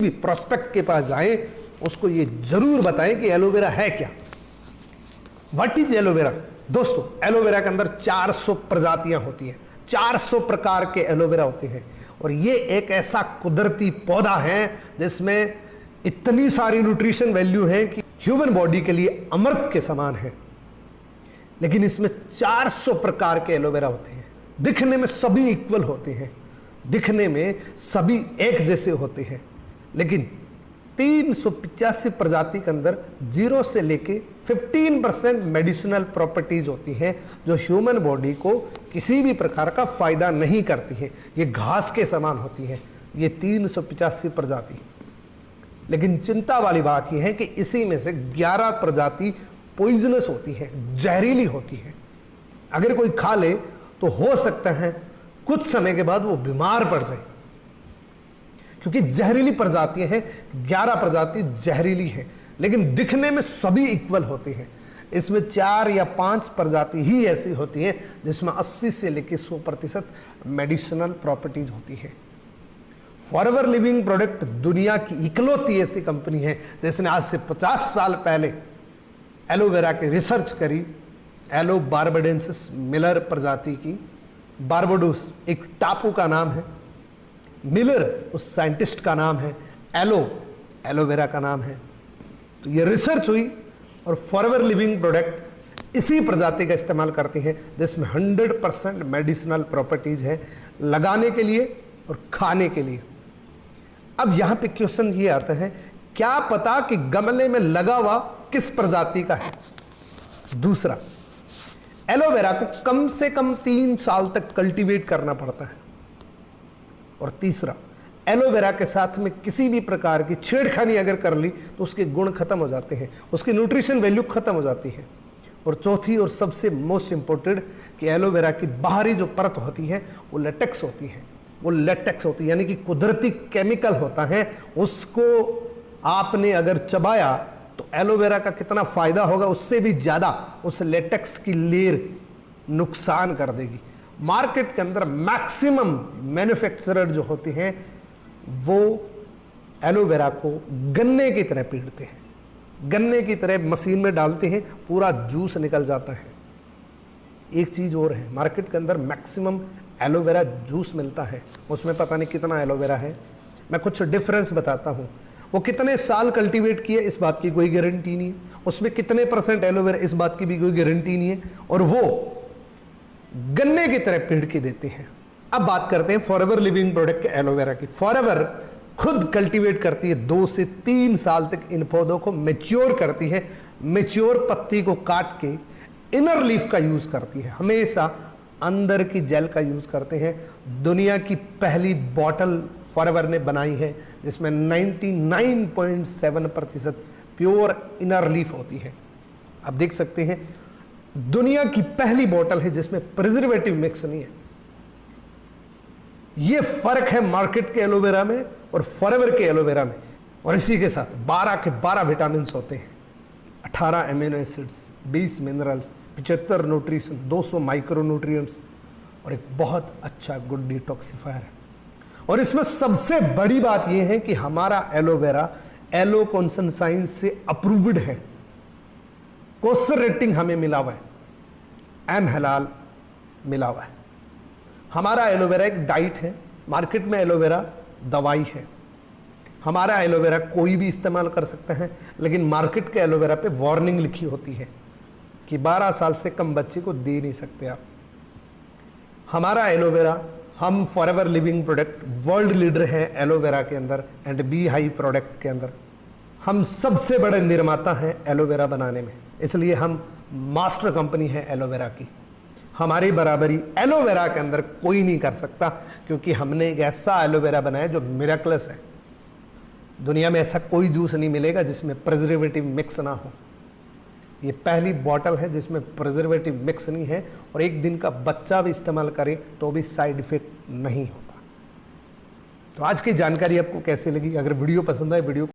भी प्रोस्पेक्ट के पास जाएं, उसको ये जरूर बताएं कि एलोवेरा है क्या, व्हाट इज एलोवेरा। दोस्तों, एलोवेरा के अंदर 400 प्रजातियां होती हैं, 400 प्रकार के एलोवेरा होते हैं, और ये एक ऐसा कुदरती पौधा है जिसमें इतनी सारी न्यूट्रिशन वैल्यू है कि ह्यूमन बॉडी के लिए अमृत के समान है। लेकिन इसमें 400 प्रकार के एलोवेरा होते हैं, दिखने में सभी इक्वल होते हैं, दिखने में सभी एक जैसे होते हैं, लेकिन 385 प्रजाति के अंदर 0 से लेके 15% मेडिसिनल प्रॉपर्टीज होती हैं जो ह्यूमन बॉडी को किसी भी प्रकार का फायदा नहीं करती हैं। ये घास के समान होती हैं ये 385 प्रजाति। लेकिन चिंता वाली बात यह है कि इसी में से 11 प्रजाति पॉइजनस होती हैं, जहरीली होती हैं। अगर कोई खा ले तो हो सकता है कुछ समय के बाद वो बीमार पड़ जाए, क्योंकि जहरीली प्रजातियां हैं। 11 प्रजाति जहरीली है, लेकिन दिखने में सभी इक्वल होते हैं। इसमें 4 या 5 प्रजाति ही ऐसी होती हैं जिसमें 80 से लेकर 100% मेडिसिनल प्रॉपर्टीज होती है। फॉरएवर लिविंग प्रोडक्ट दुनिया की इकलौती ऐसी कंपनी है जिसने आज से 50 साल पहले एलोवेरा की रिसर्च करी। एलो बारबाडेंसिस मिलर प्रजाति की, बारबाडोस एक टापू का नाम है, मिलर उस साइंटिस्ट का नाम है, एलो एलोवेरा का नाम है। तो ये रिसर्च हुई और फॉरएवर लिविंग प्रोडक्ट इसी प्रजाति का इस्तेमाल करती हैं जिसमें 100% मेडिसिनल प्रॉपर्टीज है, लगाने के लिए और खाने के लिए। अब यहां पे क्वेश्चन ये आता है, क्या पता कि गमले में लगा हुआ किस प्रजाति का है। दूसरा, एलोवेरा को कम से कम 3 साल तक कल्टीवेट करना पड़ता है। और तीसरा, एलोवेरा के साथ में किसी भी प्रकार की छेड़खानी अगर कर ली तो उसके गुण खत्म हो जाते हैं, उसकी न्यूट्रिशन वैल्यू खत्म हो जाती है। और चौथी और सबसे मोस्ट इंपॉर्टेंट कि एलोवेरा की बाहरी जो परत होती है वो लेटेक्स होती है, वो लेटेक्स होती है, यानी कि कुदरती केमिकल होता है। उसको आपने अगर चबाया तो एलोवेरा का कितना फायदा होगा, उससे भी ज्यादा उस लेटेक्स की लेयर नुकसान कर देगी। मार्केट के अंदर मैक्सिमम मैन्युफैक्चरर जो होते हैं वो एलोवेरा को गन्ने की तरह पीटते हैं, गन्ने की तरह मशीन में डालते हैं, पूरा जूस निकल जाता है। एक चीज और है, मार्केट के अंदर मैक्सिमम एलोवेरा जूस मिलता है, उसमें पता नहीं कितना एलोवेरा है। मैं कुछ डिफरेंस बताता हूँ। वो कितने साल कल्टीवेट किए इस बात की कोई गारंटी नहीं है, उसमें कितने % एलोवेरा इस बात की भी कोई गारंटी नहीं है, और वो गन्ने की तरह पेड़ के देते हैं। अब बात करते हैं फॉरएवर लिविंग प्रोडक्ट के एलोवेरा की। फॉरएवर खुद कल्टीवेट करती है, 2 से 3 साल तक इन पौधों को मैच्योर करती है। मैच्योर पत्ती को काट के इनर लीफ का यूज करती है, हमेशा अंदर की जेल का यूज करते हैं। दुनिया की पहली बॉटल फॉरएवर ने बनाई है जिसमें 99.7% प्योर इनर लीफ होती है। आप देख सकते हैं दुनिया की पहली बोतल है जिसमें प्रिजर्वेटिव मिक्स नहीं है। यह फर्क है मार्केट के एलोवेरा में और फॉरएवर के एलोवेरा में। और इसी के साथ 12 के 12 विटामिन होते हैं, 18 amino acids, 20 minerals, 75 nutrition, 200 micro nutrients और एक बहुत अच्छा गुड डिटॉक्सिफायर है। और इसमें सबसे बड़ी बात यह है कि हमारा एलोवेरा एलो कॉन्सनसाइंस से अप्रूव्ड है, कोस्टर रेटिंग हमें मिला हुआ है, एम हलाल मिला हुआ है। हमारा एलोवेरा एक डाइट है, मार्केट में एलोवेरा दवाई है। हमारा एलोवेरा कोई भी इस्तेमाल कर सकता है, लेकिन मार्केट के एलोवेरा पे वार्निंग लिखी होती है कि 12 साल से कम बच्चे को दे नहीं सकते आप। हमारा एलोवेरा, हम forever living product world leader हैं एलोवेरा के अंदर एंड बी हाई प्रोडक्ट के अंदर। हम सबसे बड़े निर्माता हैं एलोवेरा बनाने में, इसलिए हम मास्टर कंपनी है एलोवेरा की। हमारी बराबरी एलोवेरा के अंदर कोई नहीं कर सकता, क्योंकि हमने एक ऐसा एलोवेरा बनाया जो मिरेकलस है। दुनिया में ऐसा कोई जूस नहीं मिलेगा जिसमें प्रिजर्वेटिव मिक्स ना हो। ये पहली बॉटल है जिसमें प्रिजर्वेटिव मिक्स नहीं है, और एक दिन का बच्चा भी इस्तेमाल करे तो भी साइड इफेक्ट नहीं होता। तो आज की जानकारी आपको कैसे लगी? अगर वीडियो पसंद आए वीडियो